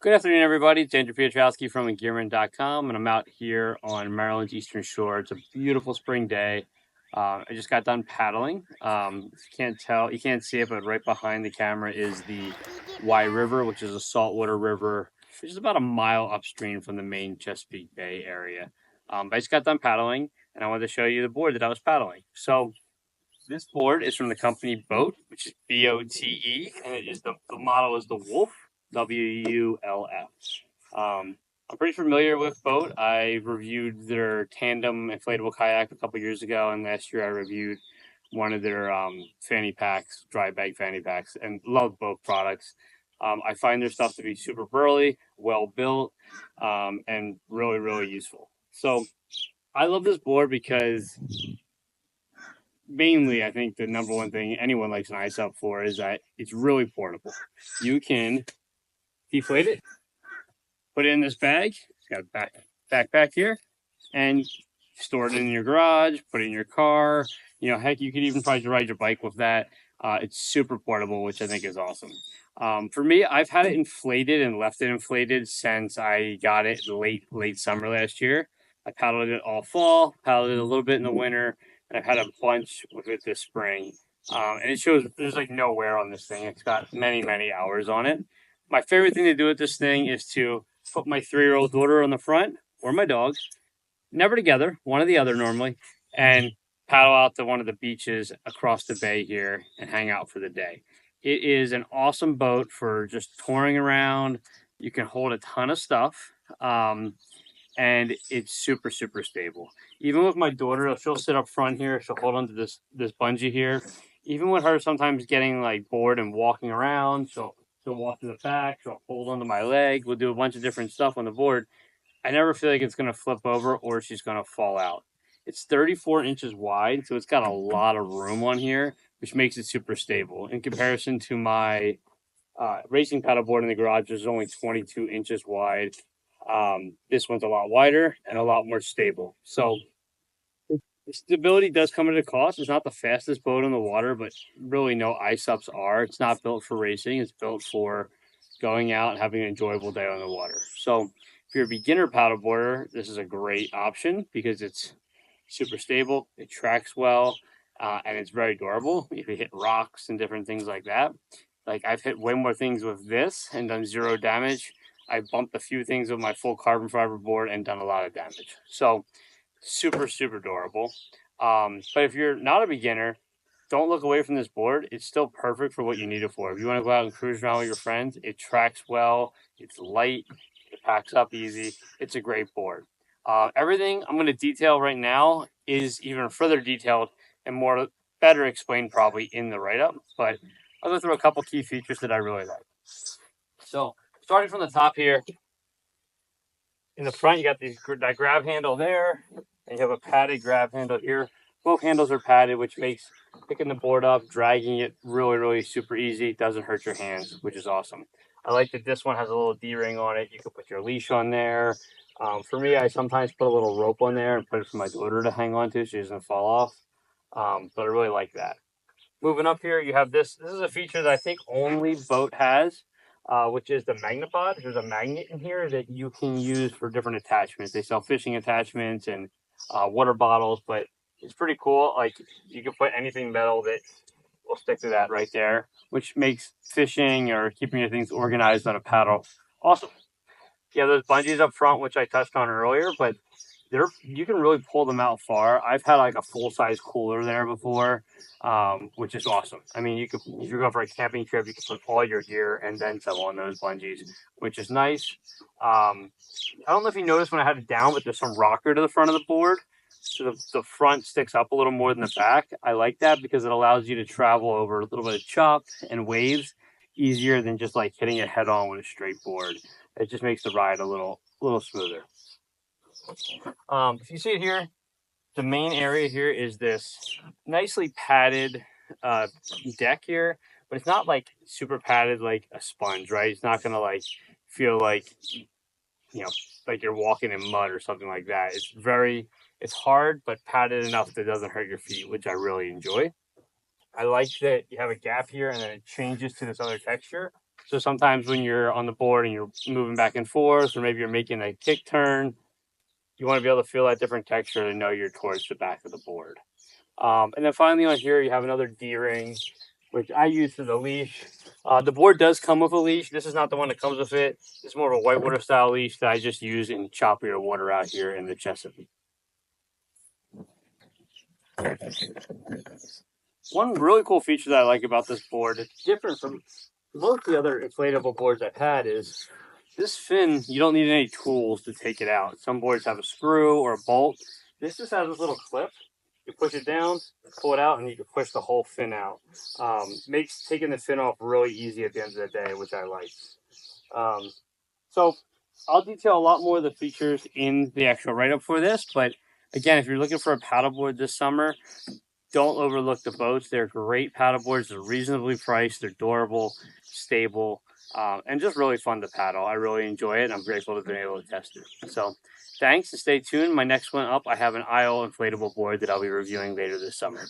Good afternoon, everybody. It's Andrew Piotrowski from Engearment.com, and I'm out here on Maryland's Eastern Shore. It's a beautiful spring day. I just got done paddling. If you can't tell, you can't see it, but right behind the camera is the Wye River, which is a saltwater river, which is about a mile upstream from the main Chesapeake Bay area. I just got done paddling, and I wanted to show you the board that I was paddling. So this board is from the company BOTE, which is BOTE, and it is the model is the Wulf, WULF. I'm pretty familiar with BOTE. I reviewed their tandem inflatable kayak a couple years ago, and last year I reviewed one of their fanny packs, dry bag fanny packs, and love both products. I find their stuff to be super burly, well built, and really, really useful. So I love this board because mainly, I think the number one thing anyone likes an iSUP for is that it's really portable. You can deflate it, put it in this bag. It's got a backpack here, and store it in your garage, put it in your car. You know, heck, you could even probably ride your bike with that. It's super portable, which I think is awesome. For me, I've had it inflated and left it inflated since I got it late summer last year. I paddled it all fall, paddled it a little bit in the winter, and I've had a bunch with it this spring. And it shows there's like no wear on this thing. It's got many hours on it. My favorite thing to do with this thing is to put my 3-year-old daughter on the front, or my dog, never together, one or the other normally, and paddle out to one of the beaches across the bay here and hang out for the day. It is an awesome boat for just touring around. You can hold a ton of stuff, and it's super stable. Even with my daughter, she'll sit up front here. She'll hold onto this bungee here. Even with her sometimes getting like bored and walking around, she'll walk to the back. She'll hold onto my leg. We'll do a bunch of different stuff on the board. I never feel like it's going to flip over or she's going to fall out. It's 34 inches wide, so it's got a lot of room on here, which makes it super stable. In comparison to my racing paddleboard in the garage, which is only 22 inches wide. This one's a lot wider and a lot more stable. So the stability does come at a cost. It's not the fastest boat on the water, but really no iSUPs are. It's not built for racing. It's built for going out and having an enjoyable day on the water. So if you're a beginner paddleboarder, this is a great option because it's super stable, it tracks well, and it's very durable. If you hit rocks and different things like that, like I've hit way more things with this and done 0 damage. I bumped a few things with my full carbon fiber board and done a lot of damage. So super durable. But if you're not a beginner, don't look away from this board. It's still perfect for what you need it for. If you want to go out and cruise around with your friends, it tracks well, it's light, it packs up easy. It's a great board. Everything I'm going to detail right now is even further detailed and better explained probably in the write-up, but I'll go through a couple key features that I really like. So starting from the top here, in the front you got that grab handle there, and you have a padded grab handle here. Both handles are padded, which makes picking the board up, dragging it really super easy. It doesn't hurt your hands, which is awesome. I like that this one has a little D-ring on it. You can put your leash on there. For me, I sometimes put a little rope on there and put it for my daughter to hang on to so she doesn't fall off. But I really like that. Moving up here, you have this. This is a feature that I think only BOTE has, which is the Magnapod. There's a magnet in here that you can use for different attachments. They sell fishing attachments and water bottles, but it's pretty cool. Like you can put anything metal that will stick to that right there, which makes fishing or keeping your things organized on a paddle awesome. You have those bungees up front, which I touched on earlier, but you can really pull them out far. I've had like a full-size cooler there before, which is awesome. I mean, if you're going for a camping trip, you can put all your gear and then some on those bungees, which is nice. I don't know if you noticed when I had it down, but there's some rocker to the front of the board. So the front sticks up a little more than the back. I like that because it allows you to travel over a little bit of chop and waves easier than just like hitting it head on with a straight board. It just makes the ride a little smoother. If you see it here, the main area here is this nicely padded deck here, but it's not like super padded like a sponge, right? It's not gonna like feel like, you know, like you're walking in mud or something like that. It's hard, but padded enough that it doesn't hurt your feet, which I really enjoy. I like that you have a gap here and then it changes to this other texture. So sometimes when you're on the board and you're moving back and forth, or maybe you're making a kick turn, you want to be able to feel that different texture and know you're towards the back of the board. And then finally on here, you have another D-ring, which I use for the leash. The board does come with a leash. This is not the one that comes with it. It's more of a whitewater style leash that I just use in choppier water out here in the Chesapeake. One really cool feature that I like about this board, it's different from most of the other inflatable boards I've had, is this fin, you don't need any tools to take it out. Some boards have a screw or a bolt. This just has this little clip. You push it down, pull it out, and you can push the whole fin out. Makes taking the fin off really easy at the end of the day, which I like. So I'll detail a lot more of the features in the actual write-up for this, but again, if you're looking for a paddleboard this summer, don't overlook the boats. They're great paddleboards. They're reasonably priced. They're durable, stable, and just really fun to paddle. I really enjoy it, and I'm grateful to have been able to test it. So thanks, and stay tuned. My next one up, I have an IO inflatable board that I'll be reviewing later this summer.